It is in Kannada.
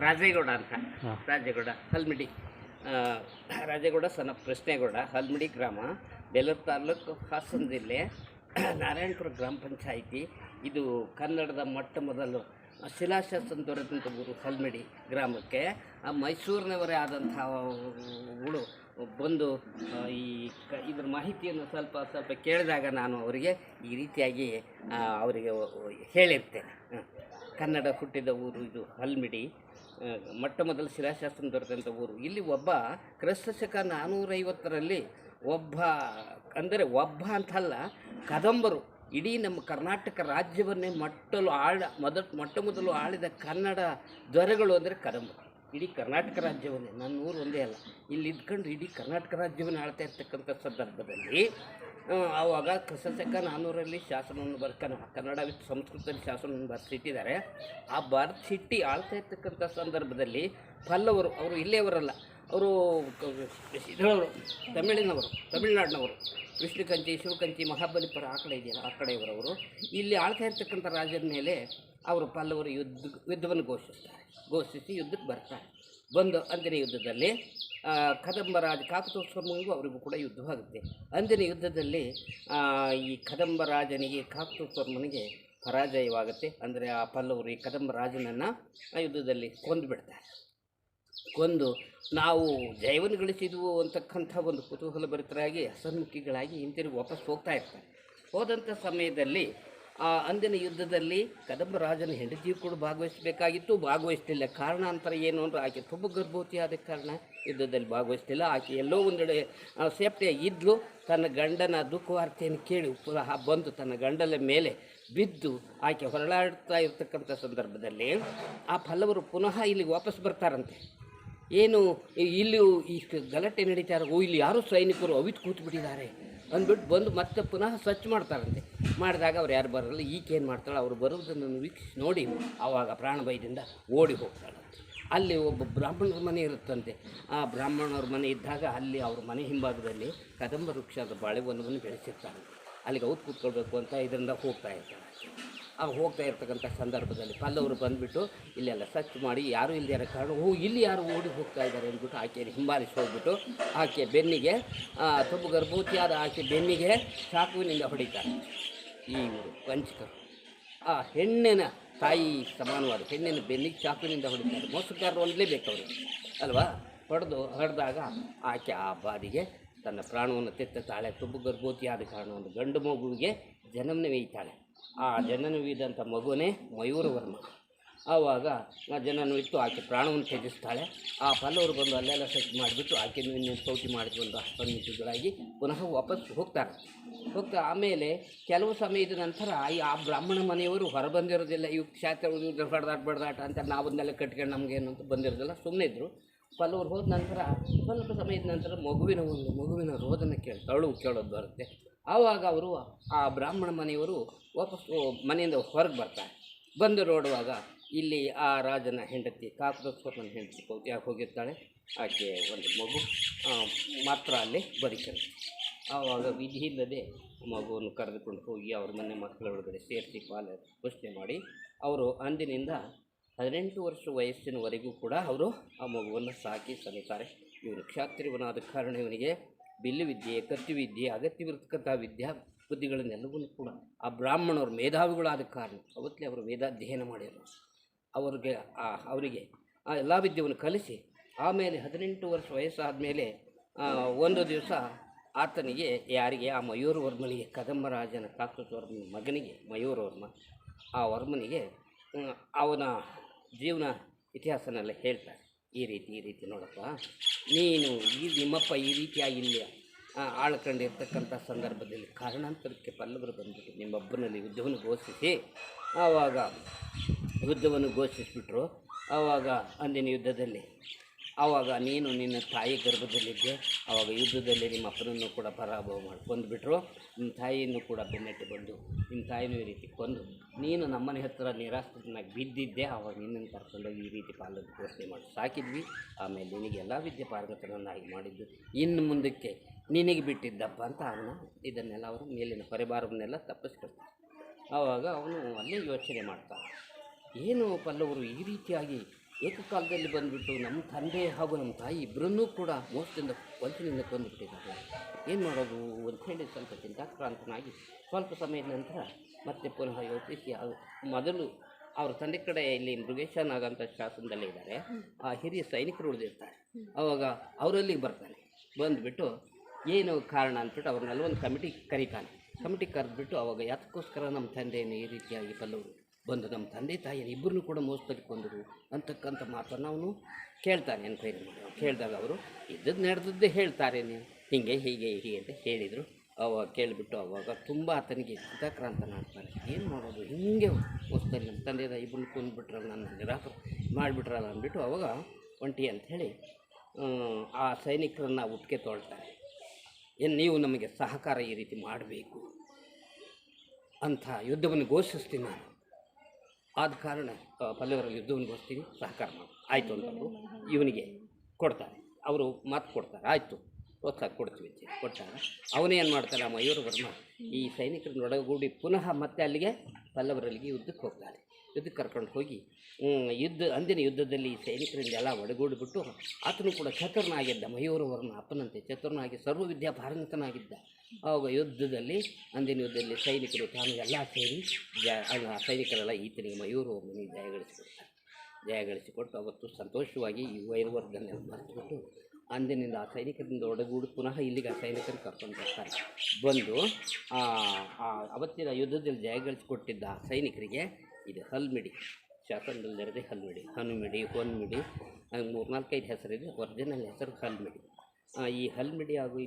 ರಾಜೇಗೌಡ ಅಂತ. ರಾಜೇಗೌಡ ಹಲ್ಮಿಡಿ, ರಾಜೇಗೌಡ ಸಣ್ಣ ಕೃಷ್ಣೇಗೌಡ, ಹಲ್ಮಿಡಿ ಗ್ರಾಮ, ಬೇಲೂರು ತಾಲೂಕು, ಹಾಸನ ಜಿಲ್ಲೆ, ನಾರಾಯಣಪುರ ಗ್ರಾಮ ಪಂಚಾಯಿತಿ. ಇದು ಕನ್ನಡದ ಮೊಟ್ಟ ಮೊದಲು ಶಿಲಾಶಾಸನ ದೊರೆತಂಥ ಊರು ಹಲ್ಮಿಡಿ ಗ್ರಾಮಕ್ಕೆ. ಮೈಸೂರಿನವರೇ ಆದಂಥಗಳು ಬಂದು ಇದ್ರ ಮಾಹಿತಿಯನ್ನು ಸ್ವಲ್ಪ ಕೇಳಿದಾಗ ನಾನು ಅವರಿಗೆ ಈ ರೀತಿಯಾಗಿ ಅವರಿಗೆ ಹೇಳಿರ್ತೇನೆ. ಕನ್ನಡ ಹುಟ್ಟಿದ ಊರು ಇದು ಹಲ್ಮಿಡಿ, ಮೊಟ್ಟ ಮೊದಲು ಶಿಲಾಶಾಸನ ದೊರೆತಂಥ ಊರು. ಇಲ್ಲಿ ಒಬ್ಬ ಕ್ರಿಸ್ತಶಕ 450ರಲ್ಲಿ ಒಬ್ಬ ಅಂತಲ್ಲ, ಕದಂಬರು ಇಡೀ ನಮ್ಮ ಕರ್ನಾಟಕ ರಾಜ್ಯವನ್ನೇ ಮೊಟ್ಟ ಮೊದಲು ಆಳಿದ ಕನ್ನಡ ದೊರೆಗಳು ಅಂದರೆ ಕದಂಬರು. ಇಡೀ ಕರ್ನಾಟಕ ರಾಜ್ಯವನ್ನೇ, ನನ್ನ ಊರು ಒಂದೇ ಅಲ್ಲ, ಇಲ್ಲಿ ಇದ್ಕೊಂಡು ಇಡೀ ಕರ್ನಾಟಕ ರಾಜ್ಯವನ್ನು ಆಳ್ತಾ ಇರ್ತಕ್ಕಂಥ ಸಂದರ್ಭದಲ್ಲಿ ಆವಾಗ ಕ್ರಿಸ್ತಶಕ 400ರಲ್ಲಿ ಶಾಸನವನ್ನು ಕನ್ನಡ ವಿತ್ ಸಂಸ್ಕೃತದಲ್ಲಿ ಶಾಸನವನ್ನು ಬರೆಸಿಟ್ಟಿದ್ದಾರೆ. ಆ ಬರೆಸಿಟ್ಟು ಆಳ್ತಾ ಇರ್ತಕ್ಕಂಥ ಸಂದರ್ಭದಲ್ಲಿ ಪಲ್ಲವರು, ಅವರು ಇಲ್ಲೇಯವರಲ್ಲ, ಅವರು ಇದರವರು, ತಮಿಳುನಾಡಿನವರು, ವಿಷ್ಣುಕಂಚಿ, ಶಿವಕಂಚಿ, ಮಹಾಬಲಿಪುರ ಆ ಕಡೆ ಇದೆಯಲ್ಲ, ಆ ಕಡೆಯವರವರು. ಇಲ್ಲಿ ಆಳ್ತಾ ಇರ್ತಕ್ಕಂಥ ರಾಜ್ಯದ ಮೇಲೆ ಅವರು ಪಲ್ಲವರು ಯುದ್ಧವನ್ನು ಘೋಷಿಸಿ ಯುದ್ಧಕ್ಕೆ ಬರ್ತಾರೆ. ಬಂದು ಅಂದಿನ ಯುದ್ಧದಲ್ಲಿ ಕದಂಬ ರಾಜ ಕಾಕತೋತ್ಸವನಿಗೂ ಅವರಿಗೂ ಕೂಡ ಯುದ್ಧವಾಗುತ್ತೆ. ಅಂದಿನ ಯುದ್ಧದಲ್ಲಿ ಈ ಕದಂಬ ರಾಜನಿಗೆ, ಕಾಕತೋತ್ಸವನಿಗೆ ಪರಾಜಯವಾಗುತ್ತೆ. ಅಂದರೆ ಆ ಪಲ್ಲವರು ಈ ಕದಂಬ ರಾಜನನ್ನು ಯುದ್ಧದಲ್ಲಿ ಕೊಂದು ನಾವು ಜಯವನ್ನು ಗಳಿಸಿದ್ವು ಅಂತಕ್ಕಂಥ ಒಂದು ಕುತೂಹಲ ಭರಿತರಾಗಿ ಹಸನ್ಮುಖಿಗಳಾಗಿ ಹಿಂತಿರುಗಿ ವಾಪಸ್ ಹೋಗ್ತಾ ಇರ್ತಾರೆ. ಹೋದಂಥ ಸಮಯದಲ್ಲಿ ಅಂದಿನ ಯುದ್ಧದಲ್ಲಿ ಕದಂಬ ರಾಜನ ಹೆಂಡತಿಯು ಕೂಡ ಭಾಗವಹಿಸಲಿಲ್ಲ. ಕಾರಣಾಂತರ ಏನು ಅಂದರೆ ಆಕೆ ತುಂಬ ಗರ್ಭವತಿ ಆದ ಕಾರಣ ಯುದ್ಧದಲ್ಲಿ ಭಾಗವಹಿಸಲಿಲ್ಲ. ಆಕೆ ಎಲ್ಲೋ ಒಂದೆಡೆ ಸೇಫ್ಟಿಯಾಗಿ ಇದ್ಲು. ತನ್ನ ಗಂಡನ ದುಃಖವಾರ್ತೆಯನ್ನು ಕೇಳಿ ಪುನಃ ಬಂದು ತನ್ನ ಗಂಡನ ಮೇಲೆ ಬಿದ್ದು ಆಕೆ ಹೊರಳಾಡ್ತಾ ಇರ್ತಕ್ಕಂಥ ಸಂದರ್ಭದಲ್ಲಿ ಆ ಪಲ್ಲವರು ಪುನಃ ಇಲ್ಲಿಗೆ ವಾಪಸ್ ಬರ್ತಾರಂತೆ. ಏನು ಇಲ್ಲಿ ಇಷ್ಟು ಗಲಾಟೆ ನಡೀತಾರೆ, ಇಲ್ಲಿ ಯಾರೂ ಸೈನಿಕರು ಅವಿತು ಕೂತ್ಬಿಟ್ಟಿದ್ದಾರೆ ಅಂದ್ಬಿಟ್ಟು ಬಂದು ಮತ್ತೆ ಪುನಃ ಸ್ವಚ್ಛ ಮಾಡ್ತಾರಂತೆ. ಮಾಡಿದಾಗ ಅವ್ರು ಯಾರು ಬರೋಲ್ಲ, ಈಕೆ ಏನು ಮಾಡ್ತಾಳೆ, ಅವರು ಬರುವುದನ್ನು ವೀಕ್ಷಿಸಿ ನೋಡಿ ಆವಾಗ ಪ್ರಾಣ ಭಯದಿಂದ ಓಡಿ ಹೋಗ್ತಾಳಂತೆ. ಅಲ್ಲಿ ಒಬ್ಬ ಬ್ರಾಹ್ಮಣರ ಮನೆ ಇರುತ್ತಂತೆ. ಆ ಬ್ರಾಹ್ಮಣರ ಮನೆ ಇದ್ದಾಗ ಅಲ್ಲಿ ಅವ್ರ ಮನೆ ಹಿಂಭಾಗದಲ್ಲಿ ಕದಂಬ ವೃಕ್ಷದ ಬಾಳೆವನವನ್ನು ಬೆಳೆಸಿರ್ತಾರೆ. ಅಲ್ಲಿಗೆ ಔತ್ ಕೂತ್ಕೊಳ್ಬೇಕು ಅಂತ ಇದರಿಂದ ಹೋಗ್ತಾ ಇರ್ತಕ್ಕಂಥ ಸಂದರ್ಭದಲ್ಲಿ ಪಲ್ಲವರು ಬಂದುಬಿಟ್ಟು ಇಲ್ಲೆಲ್ಲ ಸ್ವಚ್ಛ ಮಾಡಿ ಯಾರೂ ಇಲ್ಲದೆ ಕಾರಣ ಇಲ್ಲಿ ಯಾರು ಓಡಿ ಹೋಗ್ತಾ ಇದ್ದಾರೆ ಅಂದ್ಬಿಟ್ಟು ಆಕೆಯನ್ನು ಹಿಂಬಾಲಿಸಿ ಹೋಗ್ಬಿಟ್ಟು ಆಕೆ ಬೆನ್ನಿಗೆ, ತುಂಬ ಗರ್ಭವತಿಯಾದ ಆಕೆ ಬೆನ್ನಿಗೆ ಚಾಕುವಿನಿಂದ ಹೊಡಿತಾರೆ ಈ ವಂಚಕರು. ಆ ಹೆಣ್ಣಿನ ತಾಯಿ ಸಮಾನವಾದ ಹೆಣ್ಣಿನ ಬೆನ್ನಿಗೆ ಚಾಕುವಿನಿಂದ ಹೊಡಿತಾರೆ. ಮೋಸಗಾರರು ಹೊಡಲೇಬೇಕು ಅವರು ಅಲ್ವಾ. ಹೊಡೆದಾಗ ಆಕೆ ಆ ಬಾದಿಗೆ ತನ್ನ ಪ್ರಾಣವನ್ನು ತೆತ್ತಾಳೆ. ತುಂಬ ಗರ್ಭವತಿಯಾದ ಕಾರಣ ಒಂದು ಗಂಡು ಮಗುವಿಗೆ ಜನನವೀತಾಳೆ. ಆ ಜನನವಿದಂಥ ಮಗುವೇ ಮಯೂರವರ್ಮ. ಆವಾಗ ಆ ಜನನವಿತ್ತು ಆಕೆ ಪ್ರಾಣವನ್ನು ತ್ಯಜಿಸ್ತಾಳೆ. ಆ ಪಲ್ಲವರು ಬಂದು ಅಲ್ಲೆಲ್ಲ ಸೆಟ್ ಮಾಡಿಬಿಟ್ಟು ಆಕೆಯನ್ನು ಇನ್ನೂ ಸೌಟಿ ಮಾಡಿಕೊಂಡು ಹಸನ್ಮುಖಿಗಳಾಗಿ ಪುನಃ ವಾಪಸ್ ಹೋಗ್ತಾರೆ. ಆಮೇಲೆ ಕೆಲವು ಸಮಯದ ನಂತರ ಆ ಬ್ರಾಹ್ಮಣ ಮನೆಯವರು ಹೊರಬಂದಿರೋದಿಲ್ಲ. ಇವು ಕ್ಷಾತ್ರ ಬಡ್ದಾಟ ಅಂತ ನಾವನ್ನೆಲ್ಲ ಕಟ್ಕೊಂಡು ನಮಗೇನು ಅಂತ ಬಂದಿರೋದಿಲ್ಲ, ಸುಮ್ಮನೆ ಇದ್ದರು. ಪಲ್ಲವರು ಹೋದ ನಂತರ ಸ್ವಲ್ಪ ಸಮಯದ ನಂತರ ಮಗುವಿನ ರೋದನ ಕೇಳೋದು ಬರುತ್ತೆ. ಆವಾಗ ಅವರು ಆ ಬ್ರಾಹ್ಮಣ ಮನೆಯವರು ವಾಪಸ್ಸು ಮನೆಯಿಂದ ಹೊರಗೆ ಬರ್ತಾರೆ. ಬಂದು ನೋಡುವಾಗ ಇಲ್ಲಿ ಆ ರಾಜನ ಹೆಂಡತಿ, ಕಾಕತೋತ್ಸವನ ಹೆಂಡತಿ ಯಾಕೆ ಹೋಗಿರ್ತಾಳೆ. ಆಕೆ ಒಂದು ಮಗು ಮಾತ್ರ ಅಲ್ಲಿ ಬದುಕಿರುತ್ತೆ. ಆವಾಗ ವಿಧಿ ಇಲ್ಲದೆ ಮಗುವನ್ನು ಕರೆದುಕೊಂಡು ಹೋಗಿ ಅವ್ರ ಮನೆ ಮಕ್ಕಳೊಳಗಡೆ ಸೇರಿಸಿ ಪೋಷಣೆ ಮಾಡಿ ಅವರು ಅಂದಿನಿಂದ 18 ವರ್ಷ ವಯಸ್ಸಿನವರೆಗೂ ಕೂಡ ಅವರು ಆ ಮಗುವನ್ನು ಸಾಕಿ ಸಲುತ್ತಾರೆ. ಇವರು ಕ್ಷಾತ್ರಿಯವನಾದ ಕಾರಣ ಇವನಿಗೆ ಬಿಲ್ಲು ವಿದ್ಯೆ, ಕತ್ತಿ ವಿದ್ಯೆ, ಅಗತ್ಯವಿರತಕ್ಕಂಥ ಬುದ್ಧಿಗಳನ್ನೆಲ್ಲವನ್ನೂ ಕೂಡ ಆ ಬ್ರಾಹ್ಮಣರು ಮೇಧಾವಿಗಳಾದ ಕಾರಣ ಅವತ್ತೇ ಅವರು ವೇದಾಧ್ಯಯನ ಮಾಡಿದರು. ಅವರಿಗೆ ಆ ಎಲ್ಲ ವಿದ್ಯೆಯನ್ನು ಕಲಿಸಿ ಆಮೇಲೆ 18 ವರ್ಷ ವಯಸ್ಸಾದ ಮೇಲೆ ಒಂದು ದಿವಸ ಆತನಿಗೆ ಆ ಮಯೂರವರ್ಮನಿಗೆ, ಕದಂಬರಾಜನ ಕಾಕತೋತ್ಸವರ್ಮನ ಮಗನಿಗೆ ಮಯೂರವರ್ಮ, ಆ ವರ್ಮನಿಗೆ ಅವನ ಜೀವನ ಇತಿಹಾಸನೆಲ್ಲ ಹೇಳ್ತಾರೆ. ಈ ರೀತಿ ನೋಡಪ್ಪ, ನೀನು ನಿಮ್ಮಪ್ಪ ಈ ರೀತಿಯಾಗಿ ಇಲ್ಲಿ ಆಳ್ಕೊಂಡಿರ್ತಕ್ಕಂಥ ಸಂದರ್ಭದಲ್ಲಿ ಕಾರಣಾಂತರಕ್ಕೆ ಪಲ್ಲವರು ಬಂದ್ಬಿಟ್ಟು ನಿಮ್ಮೊಬ್ಬನಲ್ಲಿ ಯುದ್ಧವನ್ನು ಘೋಷಿಸಿಬಿಟ್ರು. ಆವಾಗ ಅಂದಿನ ಯುದ್ಧದಲ್ಲಿ ನೀನು ನಿನ್ನ ತಾಯಿ ಗರ್ಭದಲ್ಲಿದ್ದೆ. ಆವಾಗ ಯುದ್ಧದಲ್ಲಿ ನಿಮ್ಮ ಅಪ್ಪನನ್ನು ಕೂಡ ಪರಾಭವ ಮಾಡಿ ಕೊಂದುಬಿಟ್ರು. ನಿಮ್ಮ ತಾಯಿಯನ್ನು ಕೂಡ ಬೆನ್ನಟ್ಟಿ ಬಂದು ನಿಮ್ಮ ತಾಯಿನೂ ಈ ರೀತಿ ಕೊಂದು ನೀನು ನಮ್ಮನೆ ಹತ್ತಿರ ನಿರಾಶ್ರಿತನಾಗಿ ಬಿದ್ದಿದ್ದೆ. ಆವಾಗ ನಿನ್ನನ್ನು ಕರ್ಕೊಂಡೋಗಿ ಈ ರೀತಿ ಪಾಲದ ಘೋಷಣೆ ಮಾಡಿ ಸಾಕಿದ್ವಿ. ಆಮೇಲೆ ನಿನಗೆ ಎಲ್ಲ ವಿದ್ಯೆ ಪಾರಗತನನ್ನಾಗಿ ಮಾಡಿದ್ದು, ಇನ್ನು ಮುಂದಕ್ಕೆ ನಿನಗೆ ಬಿಟ್ಟಿದ್ದಪ್ಪ ಅಂತ ಇದನ್ನೆಲ್ಲ ಅವರು ಮೇಲಿನ ಪರಿಭಾರವನ್ನೆಲ್ಲ ತಪ್ಪಿಸ್ಕೊಳ್ತಾರೆ. ಆವಾಗ ಅವನು ಅಲ್ಲೇ ಯೋಚನೆ ಮಾಡ್ತಾನೆ, ಏನು ಪಲ್ಲವರು ಈ ರೀತಿಯಾಗಿ ಏಕಕಾಲದಲ್ಲಿ ಬಂದುಬಿಟ್ಟು ನಮ್ಮ ತಂದೆ ಹಾಗೂ ನಮ್ಮ ತಾಯಿ ಇಬ್ಬರನ್ನೂ ಕೂಡ ಮೋಸದಿಂದ ವಂಚನೆಯಿಂದ ಕೊಂದುಬಿಟ್ಟಿದ್ದಾರೆ. ಏನು ಮಾಡೋದು ಅಂಥೇಳಿ ಸ್ವಲ್ಪ ಚಿಂತಾಕ್ರಾಂತನಾಗಿ ಸ್ವಲ್ಪ ಸಮಯದ ನಂತರ ಮತ್ತೆ ಪುನಃ ಯೋಚಿಸಿ ಮೊದಲು ಅವ್ರ ತಂದೆ ಕಡೆ ಇಲ್ಲಿ ಮೃಗೇಶನಾಗ ಅಂತ ಶಾಸನದಲ್ಲೇ ಇದ್ದಾರೆ, ಆ ಹಿರಿಯ ಸೈನಿಕರು ಉಳಿದಿರ್ತಾರೆ. ಆವಾಗ ಅವರಲ್ಲಿಗೆ ಬರ್ತಾನೆ. ಬಂದುಬಿಟ್ಟು ಏನು ಕಾರಣ ಅಂದ್ಬಿಟ್ಟು ಅವ್ರನ್ನೆಲ್ಲ ಒಂದು ಕಮಿಟಿ ಕರೀತಾನೆ. ಕಮಿಟಿ ಕರೆದ್ಬಿಟ್ಟು ಅವಾಗ ಯಾತಕ್ಕೋಸ್ಕರ ನಮ್ಮ ತಂದೆಯನ್ನು ಈ ರೀತಿಯಾಗಿ ಪಲ್ಲವರು ಬಂದು ನಮ್ಮ ತಂದೆ ತಾಯಿಯನ್ನು ಇಬ್ಬರನ್ನೂ ಕೂಡ ಮೋಸದಲ್ಲಿ ಕೊಂದರು ಅಂತಕ್ಕಂಥ ಮಾತನ್ನು ಅವನು ಕೇಳ್ತಾನೆ ಎನ್ಕ್ವೈರಿ ಮಾಡಿ. ಕೇಳಿದಾಗ ಅವರು ಇದ್ದದ್ದು ನಡೆದದ್ದೇ ಹೇಳ್ತಾರೆ, ನೀವು ಹೀಗೆ ಹೀಗೆ ಅಂತ ಹೇಳಿದರು. ಅವಾಗ ಕೇಳಿಬಿಟ್ಟು ಅವಾಗ ತುಂಬ ಆತನಿಗೆ ಚಿಂತಾಕ್ರಾಂತನಾಗ್ತಾರೆ. ಏನು ಮಾಡೋದು, ಹಿಂಗೆ ಮೋಸದಲ್ಲಿ ನಮ್ಮ ತಂದೆ ತಾಯಿ ಇಬ್ಬರನ್ನ ಕೊಂದುಬಿಟ್ರಲ್ಲ, ನನ್ನ ನಿರಾಕರಣೆ ಮಾಡಿಬಿಟ್ರಲ್ಲ ಅಂದ್ಬಿಟ್ಟು ಅವಾಗ ಒಂಟಿ ಅಂಥೇಳಿ ಆ ಸೈನಿಕರನ್ನು ಒಪ್ಪಿಗೆ ತೊಳ್ತಾರೆ. ಏನು ನೀವು ನಮಗೆ ಸಹಕಾರ ಈ ರೀತಿ ಮಾಡಬೇಕು ಅಂಥ ಯುದ್ಧವನ್ನು ಘೋಷಿಸ್ತೀನಿ ನಾನು, ಆದ ಕಾರಣ ಪಲ್ಲವರ ಯುದ್ಧವನ್ನು ಘೋಷಿಸ್ತೀನಿ, ಸಹಕಾರ ಮಾಡಿ ಆಯಿತು ಅಂತಂದು ಇವನಿಗೆ ಕೊಡ್ತಾರೆ. ಅವರು ಮಾತು ಕೊಡ್ತಾರೆ, ಆಯಿತು ಪ್ರೋತ್ಸಾಹ ಕೊಡ್ತೀವಿ ಅಂತ ಕೊಟ್ಟಾಗ ಅವನೇ ಏನು ಮಾಡ್ತಾನೆ, ಆ ಮಯೂರವರ್ಮ ಈ ಸೈನಿಕರನ್ನ ಒಳಗೂಡಿ ಪುನಃ ಮತ್ತೆ ಅಲ್ಲಿಗೆ ಪಲ್ಲವರಲ್ಲಿಗೆ ಯುದ್ಧಕ್ಕೆ ಹೋಗ್ತಾನೆ. ಯುದ್ಧಕ್ಕೆ ಕರ್ಕೊಂಡು ಹೋಗಿ ಅಂದಿನ ಯುದ್ಧದಲ್ಲಿ ಈ ಸೈನಿಕರಿಂದ ಎಲ್ಲ ಒಡಗೂಡಿಬಿಟ್ಟು ಆತನು ಕೂಡ ಚತುರನಾಗಿದ್ದ, ಮಯೂರವರ್ಮ ಅಪ್ಪನಂತೆ ಚತುರನಾಗಿ ಸರ್ವವಿದ್ಯಾಪಾರಂಗತನಾಗಿದ್ದ. ಆವಾಗ ಯುದ್ಧದಲ್ಲಿ ಅಂದಿನ ಯುದ್ಧದಲ್ಲಿ ಸೈನಿಕರು ತಾನು ಎಲ್ಲ ಸೇರಿ ಸೈನಿಕರೆಲ್ಲ ಈತನಿಗೆ ಮಯೂರವರ್ಮನಿಗೆ ಜಯಗಳಿಸಿಕೊಟ್ಟು ಅವತ್ತು ಸಂತೋಷವಾಗಿ ಈ ವೈರವರ್ಗನೆಲ್ಲ ಮರೆತುಬಿಟ್ಟು ಅಂದಿನಿಂದ ಆ ಸೈನಿಕರಿಂದ ಒಡಗೂಡಿ ಪುನಃ ಇಲ್ಲಿಗೆ ಆ ಸೈನಿಕರು ಕರ್ಕೊಂಡು ಬರ್ತಾರೆ. ಬಂದು ಅವತ್ತಿನ ಯುದ್ಧದಲ್ಲಿ ಜಯಗಳಿಸಿಕೊಟ್ಟಿದ್ದ ಆ ಸೈನಿಕರಿಗೆ ಇದು ಹಲ್ಮಿಡಿ ಶಾಸನದಲ್ಲಿರದೆ ಹನುಮಿಡಿ ಹೊನ್ಮಿಡಿ 3-4-5 ಹೆಸರಿದೆ. ಒರಿಜಿನಲ್ ಹೆಸರು ಹಲ್ಮಿಡಿ. ಈ ಹಲ್ಮಿಡಿ ಹಾಗೂ ಈ